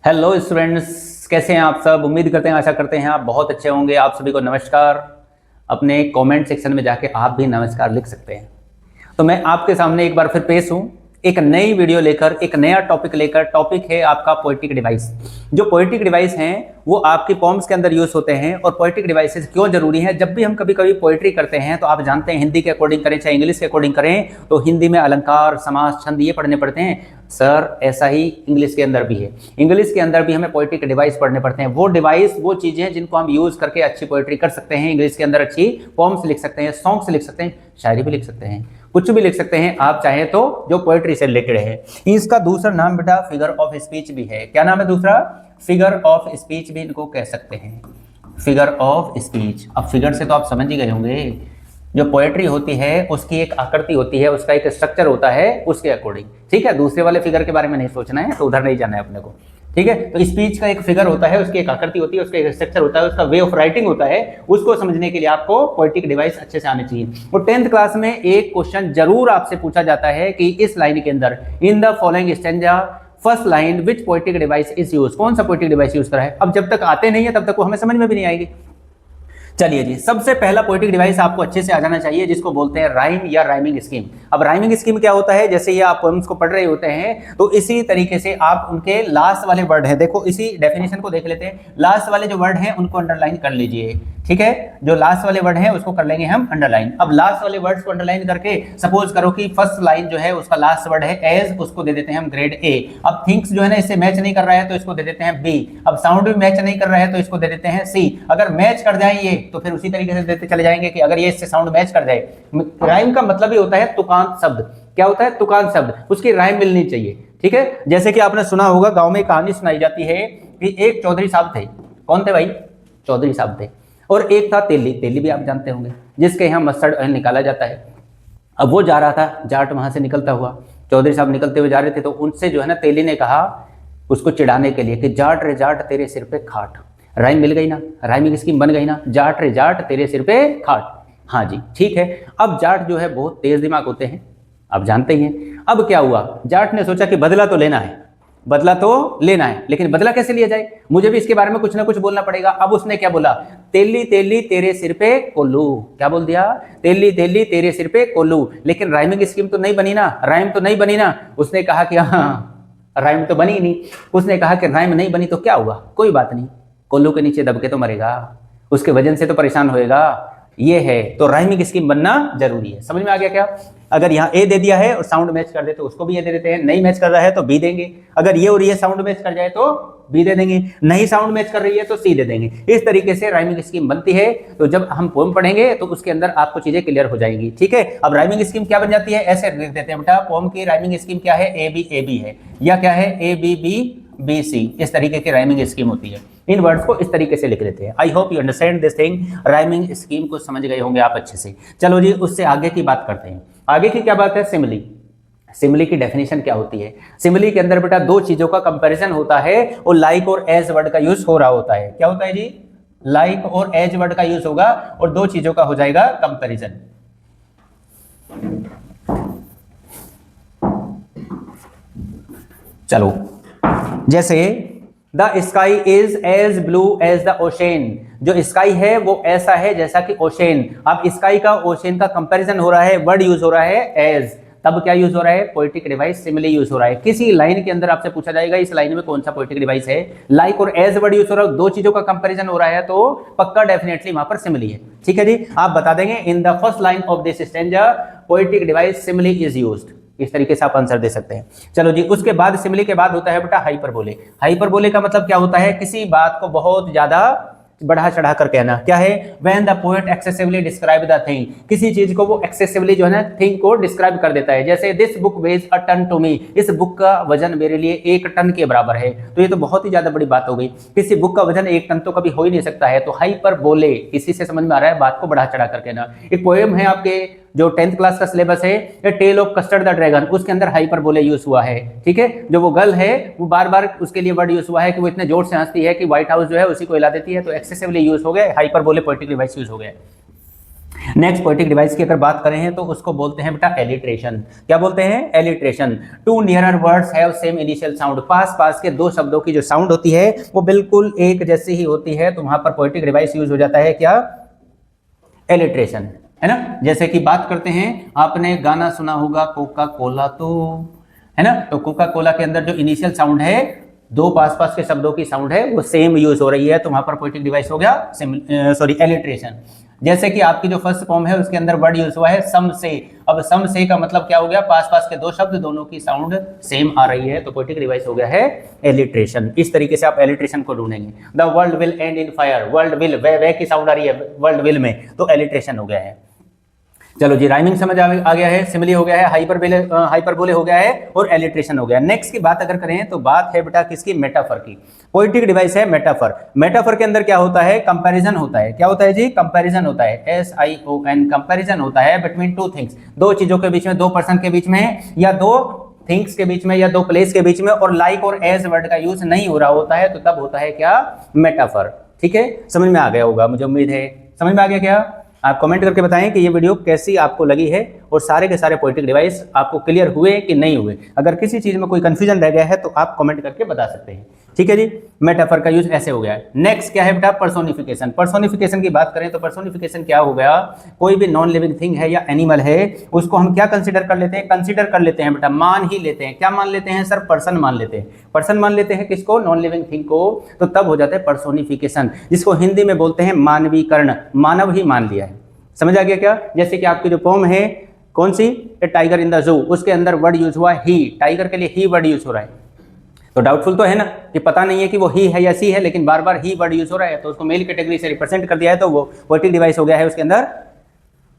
Hello students, कैसे हैं आप सब। उम्मीद करते हैं, आशा करते हैं आप बहुत अच्छे होंगे। आप सभी को नमस्कार। अपने कमेंट सेक्शन में जाके आप भी नमस्कार लिख सकते हैं। तो मैं आपके सामने एक बार फिर पेश हूं, एक नई वीडियो लेकर, एक नया टॉपिक लेकर। टॉपिक है आपका पोएटिक डिवाइस। जो पोएटिक डिवाइस हैं वो आपकी पॉम्स के अंदर यूज होते हैं। और पोएटिक डिवाइसेस क्यों जरूरी हैं? जब भी हम कभी कभी पोएट्री करते हैं तो आप जानते हैं हिंदी के अकॉर्डिंग करें चाहे इंग्लिश के अकॉर्डिंग करें, तो हिंदी में अलंकार, समास, छंद ये पढ़ने पड़ते हैं। सर ऐसा ही इंग्लिश के अंदर भी है। इंग्लिश के अंदर भी हमें पोएटिक डिवाइस पढ़ने पड़ते हैं। वो डिवाइस, वो चीजें हैं जिनको हम यूज करके अच्छी पोएट्री कर सकते हैं। इंग्लिश के अंदर अच्छी पॉम्स लिख सकते हैं, सॉन्ग्स लिख सकते हैं, शायरी भी लिख सकते हैं, कुछ भी लिख सकते हैं आप चाहें तो, जो पोएट्री से रिलेटेड है। इसका दूसरा नाम बेटा फिगर ऑफ स्पीच भी है। क्या नाम है दूसरा? फिगर ऑफ स्पीच भी इनको कह सकते हैं, फिगर ऑफ स्पीच। अब फिगर से तो आप समझ ही गए होंगे, जो पोएट्री होती है उसकी एक आकृति होती है, उसका एक स्ट्रक्चर होता है, उसके अकॉर्डिंग। ठीक है, दूसरे वाले फिगर के बारे में नहीं सोचना है, तो उधर नहीं जाना है अपने को। ठीक है, तो स्पीच का एक फिगर होता है, उसकी एक आकृति होती है, उसका एक स्ट्रक्चर होता है, उसका वे ऑफ राइटिंग होता है। उसको समझने के लिए आपको पोएटिक डिवाइस अच्छे से आने चाहिए। और 10th क्लास में एक क्वेश्चन जरूर आपसे पूछा जाता है कि इस लाइन के अंदर, in the following stanza first line which poetic device is use, कौन सा पोएटिक डिवाइस यूज करा है। अब जब तक आते नहीं है तब तक वो हमें समझ में भी नहीं आएगी। चलिए जी, सबसे पहला पोएटिक डिवाइस आपको अच्छे से आ जाना चाहिए, जिसको बोलते हैं राइम या राइमिंग स्कीम। अब राइमिंग स्कीम क्या होता है? जैसे ये आप पोएम्स को पढ़ रहे होते हैं तो इसी तरीके से आप उनके लास्ट वाले वर्ड है, देखो इसी डेफिनेशन को देख लेते हैं। लास्ट वाले जो वर्ड हैं उनको अंडरलाइन कर लीजिए। ठीक है, जो लास्ट वाले वर्ड हैं उसको कर लेंगे हम अंडरलाइन। अब लास्ट वाले वर्ड्स को अंडरलाइन करके सपोज करो कि फर्स्ट लाइन जो है उसका लास्ट वर्ड है एज, उसको दे देते हैं हम ग्रेड ए। अब थिंक्स जो है ना इससे मैच नहीं कर रहा है तो इसको दे देते हैं बी। अब साउंड भी मैच नहीं कर रहा है तो इसको दे देते हैं सी। अगर मैच कर जाए ये तो फिर उसी तरीके से देते चले जाएंगे कि अगर ये इससे साउंड मैच कर जाए। राइम का मतलब ही होता है तुकांत शब्द। क्या होता है? तुकांत शब्द, उसकी राइम मिलनी चाहिए। ठीक है, जैसे कि आपने सुना होगा, गांव में कहानी सुनाई जाती है कि एक चौधरी साहब थे। कौन थे भाई? चौधरी साहब थे। और एक था तेली। तेली भी आप जानते होंगे, जिसके यहाँ मस्टर्ड ऑयल निकाला जाता है। अब वो जा रहा था, जाट वहां से निकलता हुआ, चौधरी साहब निकलते हुए जा रहे थे, तो उनसे जो है ना तेली ने कहा उसको चिढ़ाने के लिए कि जाट रे जाट तेरे सिर पे खाट। राइम मिल गई ना, राइमिंग स्कीम बन गई ना, जाट रे जाट तेरे सिर पे खाट। हाँ जी, ठीक है। अब जाट जो है बहुत तेज दिमाग होते हैं, आप जानते ही हैं। अब क्या हुआ, जाट ने सोचा कि बदला तो लेना है, बदला तो लेना है, लेकिन बदला कैसे लिया जाए, मुझे भी इसके बारे में कुछ ना कुछ बोलना पड़ेगा। अब उसने क्या बोला? तेली तेली तेरे सिर पे कोल्लू। क्या बोल दिया? तेली तेली तेरे सिर पे कोल्लू। लेकिन राइमिंग स्कीम तो नहीं बनी ना, राइम तो नहीं बनी ना। उसने कहा कि हाँ, राइम तो बनी नहीं। उसने कहा कि राइम नहीं बनी तो क्या हुआ, कोई बात नहीं, कोल्लू के नीचे दब के तो मरेगा, उसके वजन से तो परेशान होएगा। ये है, तो राइमिंग स्कीम बनना जरूरी है। समझ में आ गया क्या? अगर यहाँ ए दे दिया है और साउंड मैच कर दे तो उसको भी ए दे देते हैं, नहीं मैच कर रहा है तो बी देंगे। अगर ये और ये साउंड मैच कर जाए तो बी दे देंगे, नहीं साउंड मैच कर रही है तो सी दे देंगे। इस तरीके से राइमिंग स्कीम बनती है। तो जब हम पोएम पढ़ेंगे तो उसके अंदर आपको चीजें क्लियर हो जाएंगी। ठीक है, अब राइमिंग स्कीम क्या बन जाती है, ऐसे लिख देते हैं बेटा, पोएम की राइमिंग स्कीम क्या है? ए बी है, या क्या है? A B B C. इस तरीके की राइमिंग स्कीम होती है। इन वर्ड्स को इस तरीके से लिख लेते हैं। I hope you understand this thing. Rhyming scheme को समझ गए होंगे आप अच्छे से। चलो जी, उससे आगे की बात करते हैं। आगे की क्या बात है? सिमिली। सिमिली की डेफिनेशन क्या होती है? सिमिली के अंदर बेटा दो चीजों का कंपैरिजन होता है और लाइक और एज वर्ड का यूज हो रहा होता है। क्या होता है जी? लाइक और एज वर्ड का यूज होगा और दो चीजों का हो जाएगा कंपैरिजन। चलो, जैसे the sky is as blue as the ocean. जो स्काई है वो ऐसा है जैसा कि ओशन। अब स्काई का ओशन का कंपैरिजन हो रहा है, वर्ड यूज हो रहा है एज। तब क्या यूज हो रहा है? पोएटिक डिवाइस सिमिली यूज हो रहा है। किसी लाइन के अंदर आपसे पूछा जाएगा इस लाइन में कौन सा पोएटिक डिवाइस है, लाइक और एज वर्ड यूज हो रहा है, दो चीजों का कंपैरिजन हो रहा है, तो पक्का डेफिनेटली वहां पर सिमिली है। ठीक है जी, आप बता देंगे in the first line of this stanza poetic device simile is used. इस तरीके से आप आंसर दे सकते हैं। चलो जी, उसके बाद सिमिली के बाद होता है बेटा हाइपरबोले। हाइपरबोले का मतलब क्या होता है? किसी बात को बहुत ज्यादा बढ़ा चढ़ा कर कहना। क्या है? When the poet excessively describe the thing, किसी चीज को वो एक्सेसिवली जो है ना थिंग को डिस्क्राइब कर देता है। जैसे this book weighs a ton to me, इस बुक का वजन मेरे लिए 1 टन के बराबर है। तो ये तो बहुत ही ज्यादा बड़ी बात हो गई। किसी बुक का वजन 1 टन तो कभी हो ही नहीं सकता है। तो हाइपरबोले, इसी से समझ में आ रहा है बात को बढ़ा चढ़ा कर कहना। एक पोएम है आपके जो 10th क्लास का सिलेबस है, a tale of custard the dragon, उसके अंदर हाइपरबोले यूज हुआ है। ठीक है, जो वो गर्ल है वो बार बार उसके लिए वर्ड यूज हुआ है कि वो इतने जोर से हंसती है कि व्हाइट हाउस जो है उसी को हिला देती है। तो एक्सेसिवली यूज हो गया हाइपरबोले, पोएटिक डिवाइस यूज हो गया। नेक्स्ट पोएटिक डिवाइस की अगर बात करें हैं तो उसको बोलते हैं बेटा एलिट्रेशन। क्या बोलते हैं? Alliteration. Two nearer words have same initial sound. पास पास के दो शब्दों की जो साउंड होती है वो बिल्कुल एक जैसी ही होती है, तो वहां पर पोएटिक डिवाइस यूज हो जाता है क्या? एलिट्रेशन, है ना। जैसे कि बात करते हैं, आपने गाना सुना होगा कोका कोला, तो है ना, तो कोका कोला के अंदर जो इनिशियल साउंड है, दो पास पास के शब्दों की साउंड है वो सेम यूज हो रही है, तो वहां पर पोएटिक डिवाइस हो गया एलिट्रेशन। जैसे कि आपकी जो फर्स्ट फॉर्म है उसके अंदर वर्ड यूज हुआ है सम से। अब सम से का मतलब क्या हो गया? पास पास के दो शब्द दोनों की साउंड सेम आ रही है, तो पोएटिक डिवाइस हो गया है एलिट्रेशन। इस तरीके से आप एलिट्रेशन को ढूंढेंगे। The world will end in fire, world will, वे की साउंड आ रही है वर्ल्ड विल में, तो एलिट्रेशन हो गया है। चलो जी, राइमिंग समझ आ गया है, सिमिली हो गया है, हाइपरबोले हो गया है और एलिट्रेशन हो गया। नेक्स्ट की बात अगर करें तो बात है बेटा किसकी? मेटाफर की। पोएटिक डिवाइस है मेटाफर। मेटाफर के अंदर क्या होता है? कंपैरिजन होता है। क्या होता है जी? कंपैरिजन होता है, SION, कंपैरिजन होता है बिटवीन टू थिंग्स, दो चीजों के बीच में, दो पर्सन के बीच में, या दो थिंग्स के बीच में, या दो प्लेस के बीच में, और लाइक और एज वर्ड का यूज नहीं हो रहा होता है, तो तब होता है क्या? मेटाफर। ठीक है, समझ में आ गया होगा, मुझे उम्मीद है समझ में आ गया। क्या आप कमेंट करके बताएं कि ये वीडियो कैसी आपको लगी है और सारे के सारे पोएटिक डिवाइस आपको क्लियर हुए कि नहीं हुए। अगर किसी चीज में कोई कंफ्यूजन रह गया है तो आप कमेंट करके बता सकते हैं। ठीक है जी, मेटाफर का यूज ऐसे हो गया है। नेक्स्ट क्या है बेटा? पर्सोनिफिकेशन। पर्सोनिफिकेशन की बात करें तो पर्सोनिफिकेशन क्या हो गया? कोई भी नॉन लिविंग थिंग है या एनिमल है, उसको हम क्या कंसीडर कर लेते हैं? कंसीडर कर लेते हैं बेटा, मान ही लेते हैं। क्या मान लेते हैं सर? पर्सन मान लेते हैं। पर्सन मान लेते हैं किसको? नॉन लिविंग थिंग को, तो तब हो जाता है पर्सोनिफिकेशन, जिसको हिंदी में बोलते हैं मानवीकरण। मानव ही मान लिया है। समझ आ गया क्या? जैसे कि आपकी जो पोम है कौन सी? ए टाइगर इन द जू, उसके अंदर वर्ड यूज हुआ ही, टाइगर के लिए ही वर्ड यूज हो रहा है, तो डाउटफुल तो है ना कि पता नहीं है कि वो ही है या सी है, लेकिन बार बार ही वर्ड यूज हो रहा है, तो उसको मेल कैटेगरी से रिप्रेजेंट कर दिया है, तो वो पोएटिक डिवाइस हो गया है उसके अंदर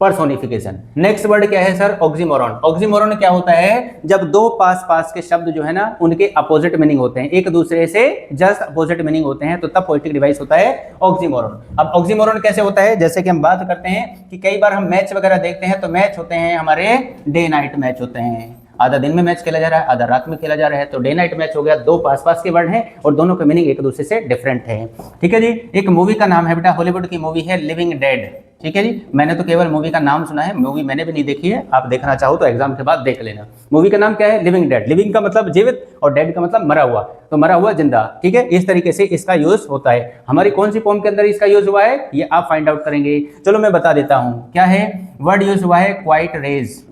पर्सोनिफिकेशन। नेक्स्ट वर्ड क्या है सर? ऑक्सीमोरॉन। ऑक्सीमोरॉन क्या होता है? जब दो पास पास के शब्द जो है ना उनके अपोजिट मीनिंग होते हैं, एक दूसरे से जस्ट अपोजिट मीनिंग होते हैं, तो तब पोएटिक डिवाइस होता है ऑक्सीमोरॉन। अब ऑक्सीमोरॉन कैसे होता है? जैसे कि हम बात करते हैं कि कई बार हम मैच वगैरह देखते हैं, तो मैच होते हैं हमारे डे नाइट मैच होते हैं, आधा दिन में मैच खेला जा रहा है, आधा रात में खेला जा रहा है, तो डे नाइट मैच हो गया। दो पास पास के वर्ड हैं और दोनों के मीनिंग एक दूसरे से डिफरेंट है। ठीक है जी। एक मूवी का नाम है बेटा, हॉलीवुड की मूवी है लिविंग डेड। ठीक है जी, मैंने तो केवल मूवी का नाम सुना है, मूवी मैंने भी नहीं देखी है, आप देखना चाहो तो एग्जाम के बाद देख लेना। मूवी का नाम क्या है? Living dead. लिविंग का मतलब जीवित और डेड का मतलब मरा हुआ, तो मरा हुआ जिंदा। ठीक है, इस तरीके से इसका यूज होता है। हमारी कौन सी पोम के अंदर इसका यूज हुआ है ये आप फाइंड आउट करेंगे। चलो मैं बता देता हूं क्या है। वर्ड यूज हुआ है क्वाइट रेज,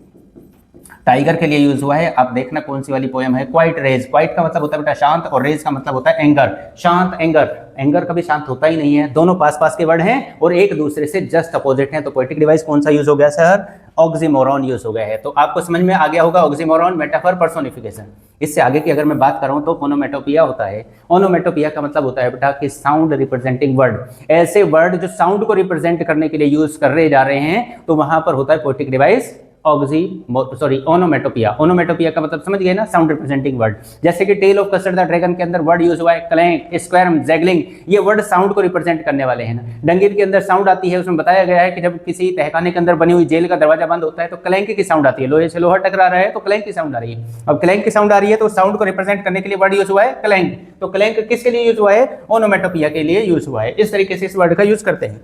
टाइगर के लिए यूज हुआ है। आप देखना कौन सी वाली पोएम है। क्वाइट रेज, क्वाइट का मतलब होता है बेटा शांत, और रेज का मतलब होता है एंगर। शांत, एंगर, एंगर कभी शांत होता ही नहीं है। दोनों पास पास के वर्ड हैं और एक दूसरे से जस्ट अपोजिट हैं, तो पोएटिक डिवाइस कौन सा यूज हो गया सर? ऑक्सीमोरॉन यूज हो गया है। तो आपको समझ में आ गया होगा ऑक्सीमोरॉन, मेटाफर, पर्सोनिफिकेशन। इससे आगे की अगर मैं बात करूं तो ओनोमेटोपिया होता है। ओनोमेटोपिया का मतलब होता है बेटा कि साउंड रिप्रेजेंटिंग वर्ड, ऐसे वर्ड जो साउंड को रिप्रेजेंट करने के लिए यूज कर रहे जा रहे हैं, तो वहां पर होता है पोएटिक डिवाइस ओनोमेटोपिया। ओनोमेटोपिया का मतलब समझ गए ना? Sound representing word. जैसे कि tale of custard the dragon के अंदर वर्ड यूज हुआ है क्लैंक, स्क्वैरम, जैगलिंग, ये वर्ड साउंड को रिप्रेजेंट करने वाले हैं ना। डंगिल के अंदर साउंड आती है, उसमें बताया गया है कि जब किसी तहखाने के अंदर बनी हुई जेल का दरवाजा बंद होता है तो क्लैंक की साउंड आती है, लोहे से लोहा टकरा रहा है तो क्लैंक की साउंड आ रही है। अब क्लैंक की साउंड आ रही है तो साउंड को रिप्रेजेंट करने के लिए वर्ड यूज हुआ है क्लैंक, तो क्लैंक किसके लिए यूज हुआ है? ओनोमेटोपिया के लिए यूज हुआ है। इस तरीके से इस वर्ड का यूज करते हैं।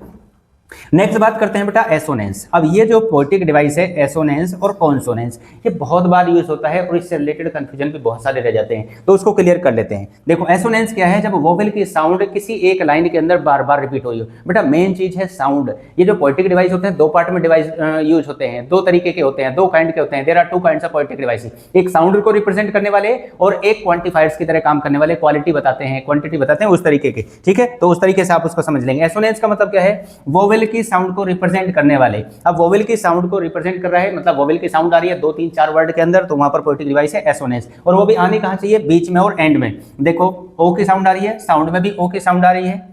नेक्स्ट बात करते हैं बेटा एसोनेंस। अब ये जो पोएटिक डिवाइस है एसोनेंस और कॉन्सोनेंस, ये बहुत बार यूज होता है और इससे रिलेटेड कंफ्यूजन भी बहुत सारे रह जाते हैं, तो उसको क्लियर कर लेते हैं। देखो एसोनेंस क्या है? जब वोवेल की साउंड किसी एक लाइन के अंदर बार बार रिपीट हो। बेटा मेन चीज है साउंड। ये जो पोएटिक डिवाइस होते हैं दो पार्ट में डिवाइस यूज होते हैं, दो तरीके के होते हैं, दो काइंड के होते हैं। There are two kinds of poetic device, एक साउंड को रिप्रेजेंट करने वाले और एक क्वांटिफायर्स की तरह काम करने वाले, क्वालिटी बताते हैं, क्वांटिटी बताते हैं, उस तरीके के। ठीक है, तो उस तरीके से आप उसको समझ लेंगे। एसोनेंस का मतलब क्या है? वोवेल की साउंड को रिप्रेजेंट करने वाले। अब वोवेल की साउंड को रिप्रेजेंट कर रहा है, मतलब वोवेल की साउंड आ रही है 2 3 4 वर्ड के अंदर, तो वहां पर पोएटिक डिवाइस है एसोनेंस। और वो भी आनी कहां चाहिए? बीच में और एंड में। देखो ओ की साउंड आ रही है, साउंड में भी ओ की साउंड आ रही है,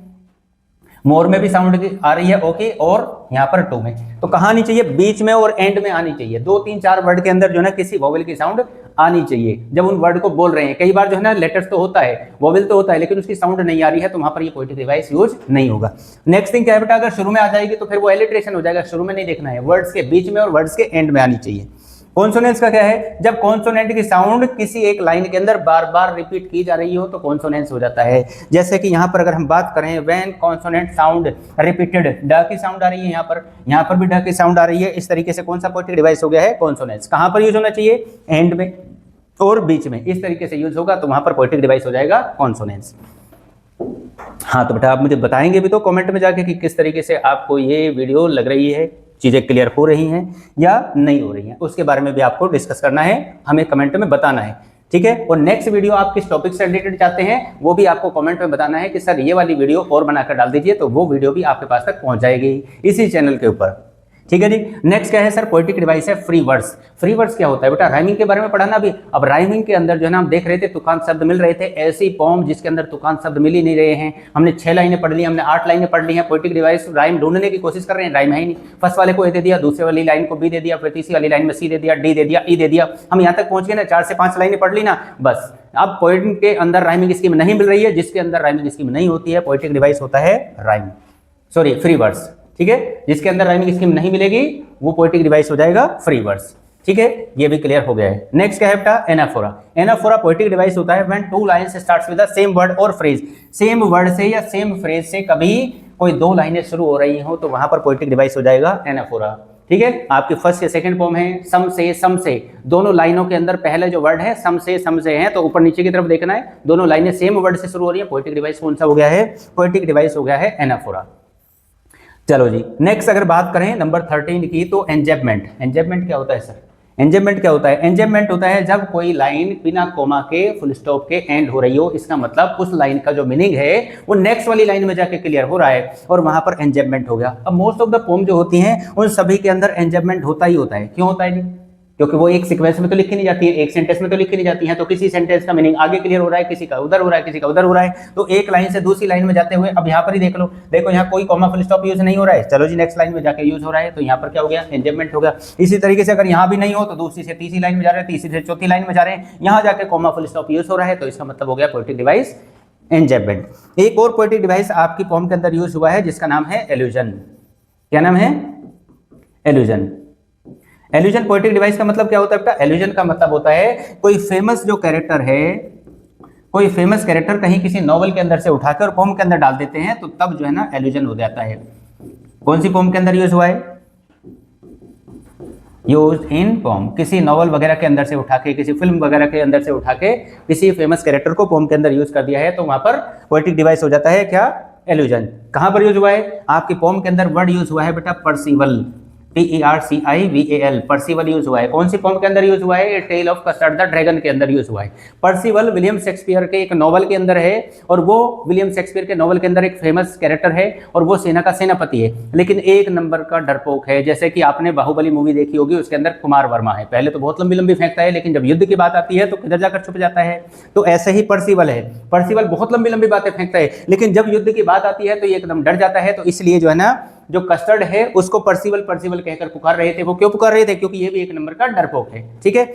मोर में भी साउंड आ रही है ओके, और यहाँ पर टू में, तो कहाँ आनी चाहिए? बीच में और एंड में आनी चाहिए। 2 3 4 वर्ड के अंदर जो है ना किसी वोवेल की साउंड आनी चाहिए जब उन वर्ड को बोल रहे हैं। कई बार जो है ना लेटर्स तो होता है, वोवेल तो होता है, लेकिन उसकी साउंड नहीं आ रही है, तो वहां पर ये पोएटिक डिवाइस यूज नहीं होगा। नेक्स्ट थिंग क्या है बेटा? अगर शुरू में आ जाएगी तो फिर वो एलिट्रेशन हो जाएगा। शुरू में नहीं देखना है, वर्ड्स के बीच में और वर्ड्स के एंड में आनी चाहिए। कॉन्सोनेंस का क्या है, जब कॉन्सोनेंट की साउंड किसी एक लाइन के अंदर बार बार रिपीट की जा रही हो तो कॉन्सोनेंस हो जाता है। जैसे कि यहाँ पर अगर हम बात करें, व्हेन कॉन्सोनेंट साउंड रिपीटेड, ड की साउंड आ रही है यहाँ पर भी ड की साउंड आ रही है, इस तरीके से कौन सा पोएटिक डिवाइस हो गया है, कॉन्सोनेंस। कहाँ पर यूज होना चाहिए, एंड में और बीच में, इस तरीके से यूज होगा तो वहां पर पोएटिक डिवाइस हो जाएगा कॉन्सोनेंस। हाँ तो बेटा आप मुझे बताएंगे भी तो कमेंट में जाके कि किस तरीके से आपको ये वीडियो लग रही है, चीज़ें क्लियर हो रही हैं या नहीं हो रही हैं, उसके बारे में भी आपको डिस्कस करना है, हमें कमेंट में बताना है, ठीक है। और नेक्स्ट वीडियो आप किस टॉपिक से रिलेटेड चाहते हैं वो भी आपको कमेंट में बताना है कि सर ये वाली वीडियो और बनाकर डाल दीजिए, तो वो वीडियो भी आपके पास तक पहुंच जाएगी इसी चैनल के ऊपर, ठीक है जी। नेक्स्ट क्या है सर, पोएटिक डिवाइस है फ्री वर्ड्स। फ्री वर्ड्स क्या होता है बेटा, राइमिंग के बारे में पढ़ाना भी। अब राइमिंग के अंदर जो है ना हम देख रहे थे तुकांत शब्द मिल रहे थे, ऐसी पोम जिसके अंदर तुकांत शब्द मिल ही नहीं रहे हैं। हमने 6 लाइनें पढ़ ली, हमने 8 लाइनें पढ़ ली हैं, पोएटिक डिवाइस राइम ढूंढने की कोशिश कर रहे हैं, राइम है ही नहीं। फर्स्ट वाले को ए दे दिया, दूसरे वाली लाइन को बी दे दिया, फिर तीसरी वाली लाइन में सी दे दिया, डी दे दिया, ई दे दिया, हम यहाँ तक पहुंच गए ना, 4 से 5 लाइनें पढ़ ली ना, बस। अब पोएटिक के अंदर राइमिंग स्कीम नहीं मिल रही है, जिसके अंदर राइमिंग स्कीम नहीं होती है पोएटिक डिवाइस होता है राइम, सॉरी फ्री वर्ड्स, ठीक है। जिसके अंदर राइमिंग स्कीम नहीं मिलेगी वो पोएटिक डिवाइस हो जाएगा फ्री वर्ड्स, ठीक है। ये भी क्लियर हो गया है। नेक्स्ट क्या है बेटा, एनाफोरा। एनाफोरा पोएटिक डिवाइस होता है when 2 lines starts with the same word और फ्रेज। सेम वर्ड से या सेम फ्रेज से कभी कोई 2 लाइनें शुरू हो रही हो तो वहां पर पोएटिक डिवाइस हो जाएगा एनाफोरा, ठीक है। आपकी फर्स्ट या सेकंड पोम है, सम से दोनों लाइनों के अंदर पहले जो वर्ड है सम से है, तो ऊपर नीचे की तरफ देखना है, दोनों लाइनें सेम वर्ड से शुरू हो रही है, पोएटिक डिवाइस कौन सा हो गया है, पोएटिक डिवाइस हो गया है एनाफोरा। चलो जी, नेक्स्ट अगर बात करें नंबर 13 की, तो एंजेबमेंट। एंजेबमेंट क्या होता है सर, एंजेबमेंट क्या होता है, एंजेबमेंट होता है जब कोई लाइन बिना कोमा के फुल स्टॉप के एंड हो रही हो, इसका मतलब उस लाइन का जो मीनिंग है वो नेक्स्ट वाली लाइन में जाके क्लियर हो रहा है और वहां पर एंजेबमेंट हो गया। अब मोस्ट ऑफ द पोम जो होती हैं उन सभी के अंदर एंजेबमेंट होता ही होता है। क्यों होता है जी, क्योंकि वो एक सीक्वेंस में तो लिखी नहीं जाती है, एक सेंटेंस में तो लिखी नहीं जाती है, तो किसी सेंटेंस का मीनिंग आगे क्लियर हो रहा है, किसी का उधर हो रहा है, किसी का उधर हो रहा है, तो एक लाइन से दूसरी लाइन में जाते हुए अब यहाँ पर ही देख लो, देखो यहाँ कोई कॉमा फुल स्टॉप यूज नहीं हो रहा है, चलो जी नेक्स्ट लाइन में जाके यूज हो रहा है, तो यहाँ पर क्या हो गया, एंजेबमेंट हो गया। इसी तरीके से अगर यहाँ भी नहीं हो तो दूसरी से तीसरी लाइन में जा रहे हैं, तीसरी से चौथी लाइन में जा रहे हैं, यहाँ जाके कॉमा फुल स्टॉप यूज हो रहा है, तो इसका मतलब हो गया पोएटिक डिवाइस एंजेबमेंट। एक और पोएटिक डिवाइस आपकी पोम के अंदर यूज हुआ है जिसका नाम है एल्यूजन। क्या नाम है, एल्यूजन। एल्यूजन पोएटिक डिवाइस का मतलब क्या होता है बेटा, एल्यूजन का मतलब होता है कोई फेमस जो कैरेक्टर है, कोई फेमस कैरेक्टर कहीं किसी नॉवल के अंदर से उठाकर और पोम के अंदर डाल देते हैं, तो तब जो है ना एल्यूजन हो जाता है। कौन सी पोम के अंदर यूज हुआ है, यूज इन पोम, किसी नॉवल वगैरह के अंदर से उठा के, किसी फिल्म वगैरह के अंदर से उठा के किसी फेमस कैरेक्टर को पोम के अंदर यूज कर दिया है, तो वहां पर पोएटिक डिवाइस हो जाता है क्या, एल्यूजन। कहां पर यूज हुआ है, आपकी पोम के अंदर वर्ड यूज हुआ है बेटा पर्सिवल, PERCIVAL, पर्सिवल यूज हुआ है। कौन सी पोम के अंदर यूज हुआ है, tale of custard the dragon के अंदर यूज हुआ है। पर्सिवल विलियम शेक्सपियर के एक नॉवल के अंदर है, और वो विलियम शेक्सपियर के नॉवल के अंदर एक फेमस कैरेक्टर है, और वो सेना का सेनापति है, लेकिन एक नंबर का डरपोक है। जैसे कि आपने बाहुबली मूवी देखी होगी, उसके अंदर कुमार वर्मा है, पहले तो बहुत लंबी लंबी फेंकता है, लेकिन जब युद्ध की बात आती है तो किधर जाकर छुप जाता है। तो ऐसे ही पर्सिवल है, पर्सिवल बहुत लंबी लंबी बातें फेंकता है, लेकिन जब युद्ध की बात आती है तो ये एकदम डर जाता है। तो इसलिए जो है ना, जो कस्टर्ड है उसको पर्सिवल पर्सिवल कहकर पुकार रहे थे। वो क्यों पुकार रहे थे, क्योंकि ये भी एक नंबर का डरपोक है, ठीक है।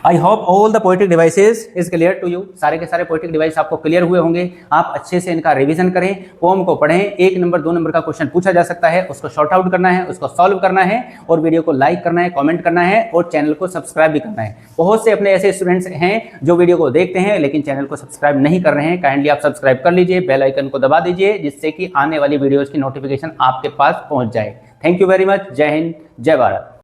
I hope all the poetic devices is clear to you. सारे के सारे पोएटिक डिवाइस आपको क्लियर हुए होंगे। आप अच्छे से इनका रिवीजन करें, पोम को पढ़ें। 1 नंबर 2 नंबर का क्वेश्चन पूछा जा सकता है, उसको शॉर्ट आउट करना है, उसको सॉल्व करना है, और वीडियो को लाइक करना है, कमेंट करना है, और चैनल को सब्सक्राइब भी करना है। बहुत से अपने ऐसे स्टूडेंट्स हैं जो वीडियो को देखते हैं लेकिन चैनल को सब्सक्राइब नहीं कर रहे हैं। काइंडली आप सब्सक्राइब कर लीजिए, बेल आइकन को दबा दीजिए, जिससे कि आने वाली वीडियोज की नोटिफिकेशन आपके पास पहुंच जाए। Thank you very much. जय हिंद, जय भारत।